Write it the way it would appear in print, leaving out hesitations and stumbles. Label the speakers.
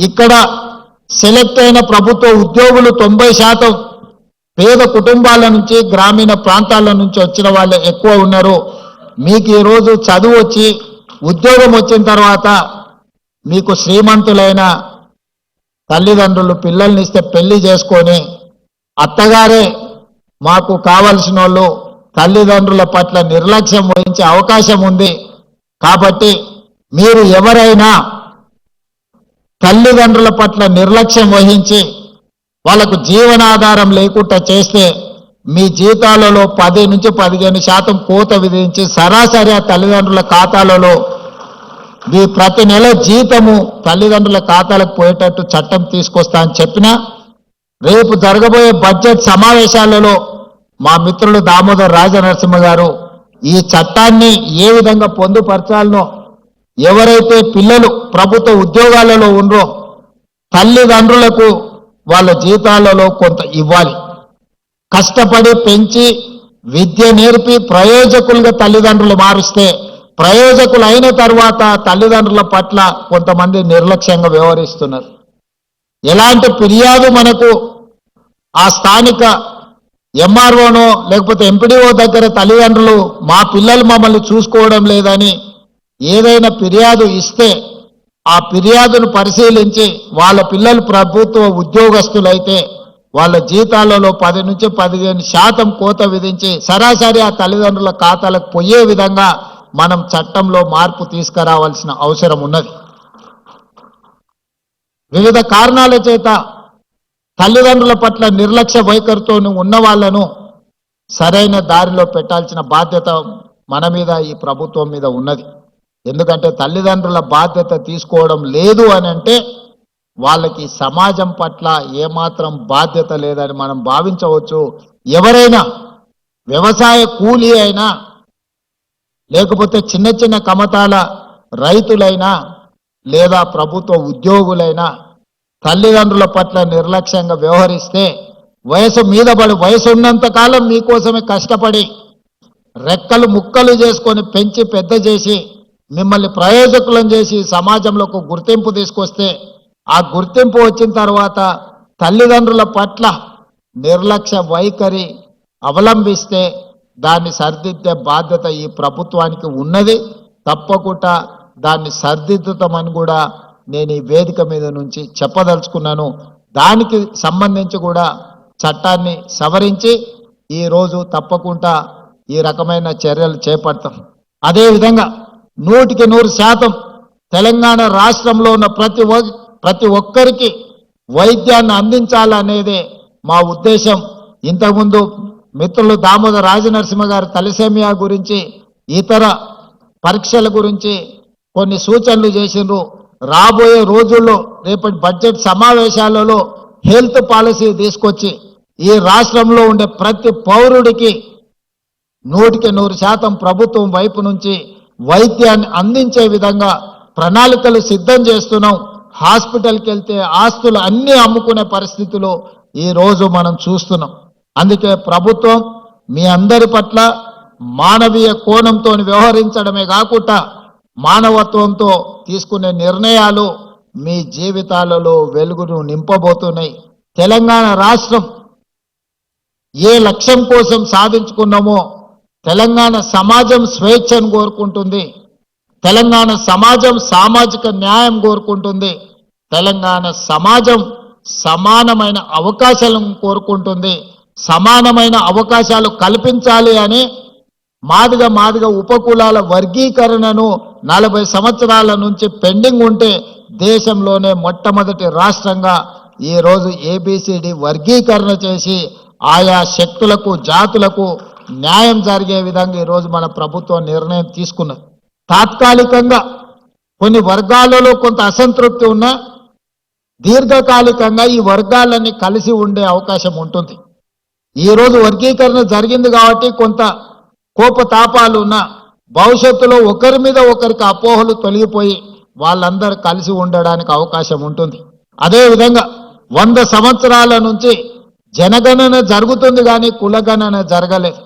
Speaker 1: ఇక్కడ సెలెక్ట్ అయిన ప్రభుత్వ ఉద్యోగులు 90% పేద కుటుంబాల నుంచి గ్రామీణ ప్రాంతాల నుంచి వచ్చిన వాళ్ళే ఎక్కువ ఉన్నారు. మీకు ఈరోజు చదువు వచ్చి ఉద్యోగం వచ్చిన తర్వాత మీకు శ్రీమంతులైన తల్లిదండ్రులు పిల్లల్ని ఇస్తే పెళ్లి చేసుకొని అత్తగారే మాకు కావలసిన వాళ్ళు తల్లిదండ్రుల పట్ల నిర్లక్ష్యం వహించే అవకాశం ఉంది. కాబట్టి మీరు ఎవరైనా తల్లిదండ్రుల పట్ల నిర్లక్ష్యం వహించి వాళ్ళకు జీవనాధారం లేకుండా చేస్తే మీ జీతాలలో 10 నుంచి 15% కోత విధించి సరాసరి ఆ తల్లిదండ్రుల ఖాతాలలో మీ ప్రతి నెల జీతము తల్లిదండ్రుల ఖాతాలకు పోయేటట్టు చట్టం తీసుకొస్తా అని చెప్పినా రేపు జరగబోయే బడ్జెట్ సమావేశాలలో మా మిత్రులు దామోదర్ రాజనరసింహ గారు ఈ చట్టాన్ని ఏ విధంగా పొందుపరచాలనో ఎవరైతే పిల్లలు ప్రభుత్వ ఉద్యోగాలలో ఉన్నారో తల్లిదండ్రులకు వాళ్ళ జీతాలలో కొంత ఇవ్వాలి. కష్టపడి పెంచి విద్య నేర్పి ప్రయోజకులుగా తల్లిదండ్రులు మారుస్తే ప్రయోజకులు అయిన తర్వాత తల్లిదండ్రుల పట్ల కొంతమంది నిర్లక్ష్యంగా వ్యవహరిస్తున్నారు. ఎలాంటి ఫిర్యాదు మనకు ఆ స్థానిక ఎంఆర్ఓనో లేకపోతే ఎంపీడీఓ దగ్గర తల్లిదండ్రులు మా పిల్లలు మమ్మల్ని చూసుకోవడం లేదని ఏదైనా ఫిర్యాదు ఇస్తే ఆ ఫిర్యాదును పరిశీలించి వాళ్ళ పిల్లలు ప్రభుత్వ ఉద్యోగస్తులైతే వాళ్ళ జీతాలలో 10 నుంచి 15% కోత విధించి సరాసరి ఆ తల్లిదండ్రుల ఖాతాలకు పోయే విధంగా మనం చట్టంలో మార్పు తీసుకురావాల్సిన అవసరం ఉన్నది. వివిధ కారణాల చేత తల్లిదండ్రుల పట్ల నిర్లక్ష్య వైఖరితో ఉన్న వాళ్లను సరైన దారిలో పెట్టాల్సిన బాధ్యత మన మీద ఈ ప్రభుత్వం మీద ఉన్నది. ఎందుకంటే తల్లిదండ్రుల బాధ్యత తీసుకోవడం లేదు అని అంటే వాళ్ళకి సమాజం పట్ల ఏమాత్రం బాధ్యత లేదని మనం భావించవచ్చు. ఎవరైనా వ్యవసాయ కూలీ అయినా లేకపోతే చిన్న చిన్న కమతాల రైతులైనా లేదా ప్రభుత్వ ఉద్యోగులైనా తల్లిదండ్రుల పట్ల నిర్లక్ష్యంగా వ్యవహరిస్తే వయసు మీద పడి వయసు ఉన్నంత కాలం మీకోసమే కష్టపడి రెక్కలు ముక్కలు చేసుకొని పెంచి పెద్ద చేసి మిమ్మల్ని ప్రయోజకులను చేసి సమాజంలో ఒక గుర్తింపు తీసుకొస్తే ఆ గుర్తింపు వచ్చిన తర్వాత తల్లిదండ్రుల పట్ల నిర్లక్ష్య వైఖరి అవలంబిస్తే దాన్ని సరిదిద్దే బాధ్యత ఈ ప్రభుత్వానికి ఉన్నది. తప్పకుండా దాన్ని సరిదిద్దుతామని కూడా నేను ఈ వేదిక మీద నుంచి చెప్పదలుచుకున్నాను. దానికి సంబంధించి కూడా చట్టాన్ని సవరించి ఈరోజు తప్పకుండా ఈ రకమైన చర్యలు చేపడతాం. అదేవిధంగా 100% తెలంగాణ రాష్ట్రంలో ఉన్న ప్రతి ఒక్కరికి వైద్యాన్ని అందించాలనేదే మా ఉద్దేశం. ఇంతకుముందు మిత్రులు దామోదర్ రాజనరసింహ గారు తలసేమియా గురించి ఇతర పరీక్షల గురించి కొన్ని సూచనలు చేసిండ్రు. రాబోయే రోజుల్లో రేపటి బడ్జెట్ సమావేశాలలో హెల్త్ పాలసీ తీసుకొచ్చి ఈ రాష్ట్రంలో ఉండే ప్రతి పౌరుడికి 100% ప్రభుత్వం వైపు నుంచి వైద్యాన్ని అందించే విధంగా ప్రణాళికలు సిద్ధం చేస్తున్నాం. హాస్పిటల్కి వెళ్తే ఆస్తులు అన్నీ అమ్ముకునే పరిస్థితులు ఈ రోజు మనం చూస్తున్నాం. అందుకే ప్రభుత్వం మీ అందరి పట్ల మానవీయ కోణంతో వ్యవహరించడమే కాకుండా మానవత్వంతో తీసుకునే నిర్ణయాలు మీ జీవితాలలో వెలుగును నింపబోతున్నాయి. తెలంగాణ రాష్ట్రం ఏ లక్ష్యం కోసం సాధించుకున్నామో తెలంగాణ సమాజం స్వేచ్ఛను కోరుకుంటుంది. తెలంగాణ సమాజం సామాజిక న్యాయం కోరుకుంటుంది. తెలంగాణ సమాజం సమానమైన అవకాశాలను కోరుకుంటుంది. సమానమైన అవకాశాలు కల్పించాలి అని మాదిగ ఉపకులాల వర్గీకరణను 40 సంవత్సరాల నుంచి పెండింగ్ ఉంటే దేశంలోనే మొట్టమొదటి రాష్ట్రంగా ఈరోజు ABCD వర్గీకరణ చేసి ఆయా శక్తులకు జాతులకు న్యాయం జరిగే విధంగా ఈరోజు మన ప్రభుత్వం నిర్ణయం తీసుకున్నది. తాత్కాలికంగా కొన్ని వర్గాలలో కొంత అసంతృప్తి ఉన్నా దీర్ఘకాలికంగా ఈ వర్గాలన్నీ కలిసి ఉండే అవకాశం ఉంటుంది. ఈరోజు వర్గీకరణ జరిగింది కాబట్టి కొంత కోపతాపాలు ఉన్నా భవిష్యత్తులో ఒకరి మీద ఒకరికి అపోహలు తొలగిపోయి వాళ్ళందరూ కలిసి ఉండడానికి అవకాశం ఉంటుంది. అదేవిధంగా 100 సంవత్సరాల నుంచి జనగణన జరుగుతుంది కానీ కులగణన జరగలేదు.